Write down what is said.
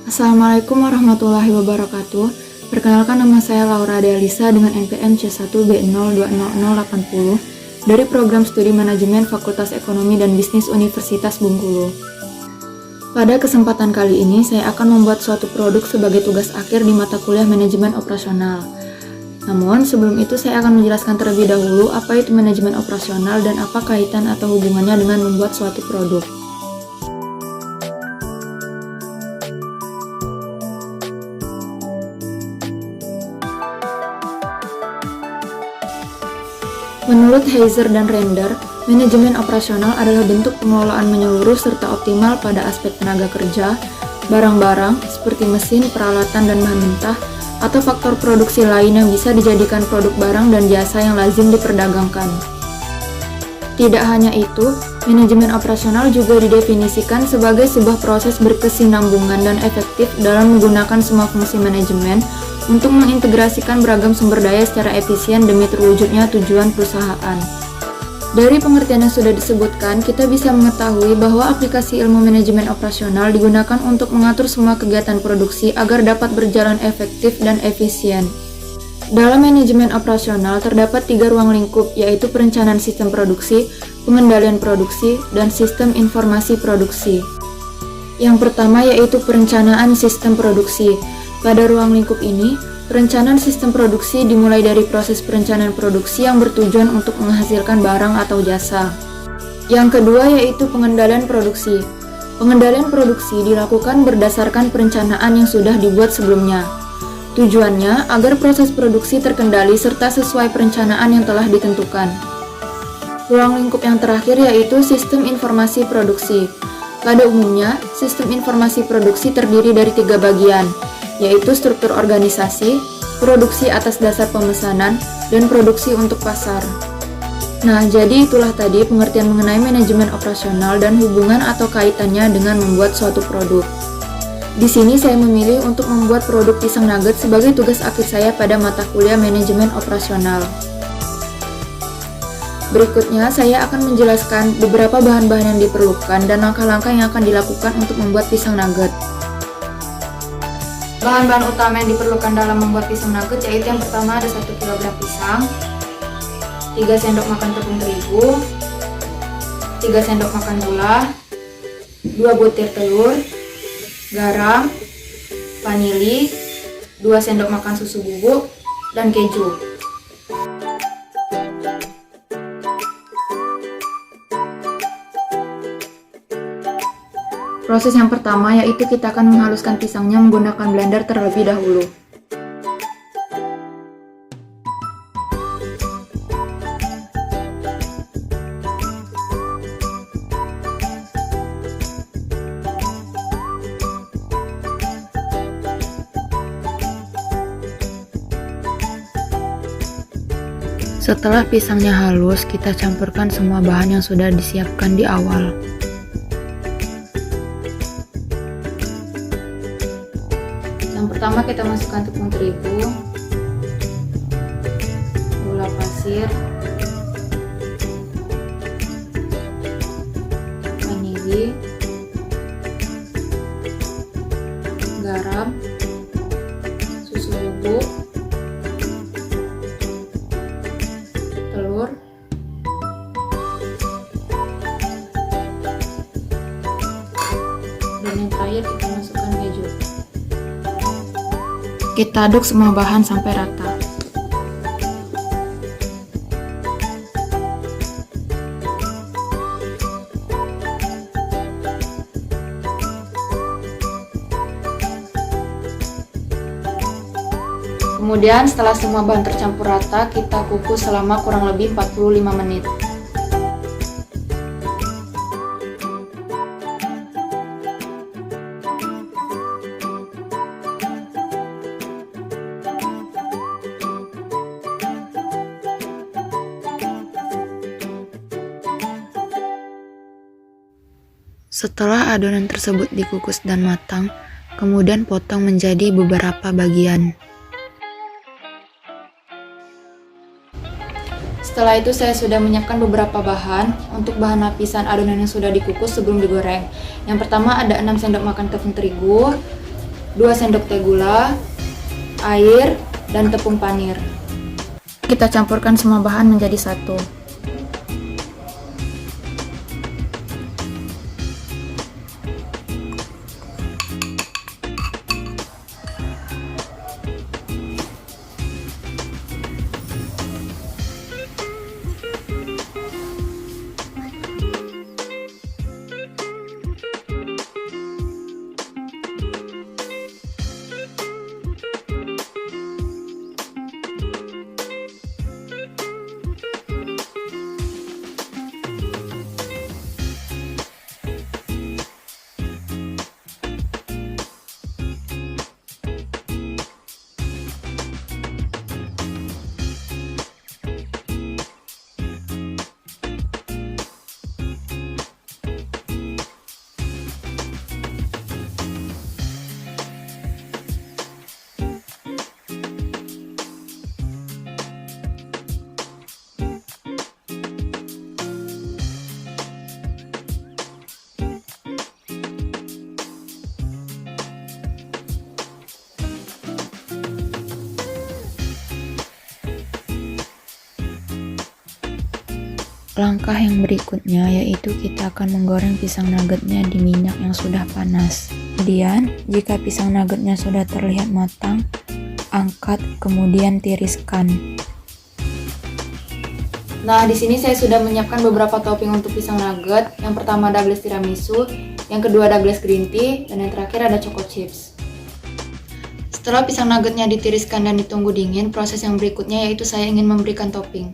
Assalamualaikum warahmatullahi wabarakatuh. Perkenalkan, nama saya Laura Delisa dengan NPM C1B020080 dari Program Studi Manajemen Fakultas Ekonomi dan Bisnis Universitas Bengkulu. Pada kesempatan kali ini, saya akan membuat suatu produk sebagai tugas akhir di mata kuliah Manajemen Operasional. Namun, sebelum itu saya akan menjelaskan terlebih dahulu apa itu manajemen operasional dan apa kaitan atau hubungannya dengan membuat suatu produk. Menurut Heiser dan Render, manajemen operasional adalah bentuk pengelolaan menyeluruh serta optimal pada aspek tenaga kerja, barang-barang seperti mesin, peralatan, dan bahan mentah, atau faktor produksi lain yang bisa dijadikan produk barang dan jasa yang lazim diperdagangkan. Tidak hanya itu, manajemen operasional juga didefinisikan sebagai sebuah proses berkesinambungan dan efektif dalam menggunakan semua fungsi manajemen untuk mengintegrasikan beragam sumber daya secara efisien demi terwujudnya tujuan perusahaan. Dari pengertian yang sudah disebutkan, kita bisa mengetahui bahwa aplikasi ilmu manajemen operasional digunakan untuk mengatur semua kegiatan produksi agar dapat berjalan efektif dan efisien. Dalam manajemen operasional terdapat 3 ruang lingkup, yaitu perencanaan sistem produksi, pengendalian produksi, dan sistem informasi produksi. Yang pertama yaitu perencanaan sistem produksi. Pada ruang lingkup ini, perencanaan sistem produksi dimulai dari proses perencanaan produksi yang bertujuan untuk menghasilkan barang atau jasa. Yang kedua yaitu pengendalian produksi. Pengendalian produksi dilakukan berdasarkan perencanaan yang sudah dibuat sebelumnya. Tujuannya agar proses produksi terkendali serta sesuai perencanaan yang telah ditentukan. Ruang lingkup yang terakhir yaitu sistem informasi produksi. Pada umumnya, sistem informasi produksi terdiri dari 3 bagian, yaitu struktur organisasi, produksi atas dasar pemesanan, dan produksi untuk pasar. Nah, jadi itulah tadi pengertian mengenai manajemen operasional dan hubungan atau kaitannya dengan membuat suatu produk. Di sini saya memilih untuk membuat produk pisang nugget sebagai tugas akhir saya pada mata kuliah manajemen operasional. Berikutnya, saya akan menjelaskan beberapa bahan-bahan yang diperlukan dan langkah-langkah yang akan dilakukan untuk membuat pisang nugget. Bahan-bahan utama yang diperlukan dalam membuat pisang nugget yaitu yang pertama ada 1 kg pisang, 3 sendok makan tepung terigu, 3 sendok makan gula, 2 butir telur, garam, vanili, 2 sendok makan susu bubuk, dan keju. Proses yang pertama yaitu kita akan menghaluskan pisangnya menggunakan blender terlebih dahulu. Setelah pisangnya halus, kita campurkan semua bahan yang sudah disiapkan di awal. Yang pertama kita masukkan tepung terigu, gula pasir, vanili, garam, susu bubuk, telur, dan yang terakhir kita masukkan keju. Kita aduk semua bahan sampai rata. Kemudian setelah semua bahan tercampur rata, kita kukus selama kurang lebih 45 menit. Setelah adonan tersebut dikukus dan matang, kemudian potong menjadi beberapa bagian. Setelah itu saya sudah menyiapkan beberapa bahan. Untuk bahan lapisan adonan yang sudah dikukus sebelum digoreng. Yang pertama ada 6 sendok makan tepung terigu, 2 sendok teh gula, air, dan tepung panir. Kita campurkan semua bahan menjadi satu. Langkah yang berikutnya yaitu kita akan menggoreng pisang nuggetnya di minyak yang sudah panas. Kemudian, jika pisang nuggetnya sudah terlihat matang, angkat kemudian tiriskan. Nah, di sini saya sudah menyiapkan beberapa topping untuk pisang nugget. Yang pertama ada glaze tiramisu, yang kedua ada glaze green tea, dan yang terakhir ada choco chips. Setelah pisang nuggetnya ditiriskan dan ditunggu dingin, proses yang berikutnya yaitu saya ingin memberikan topping.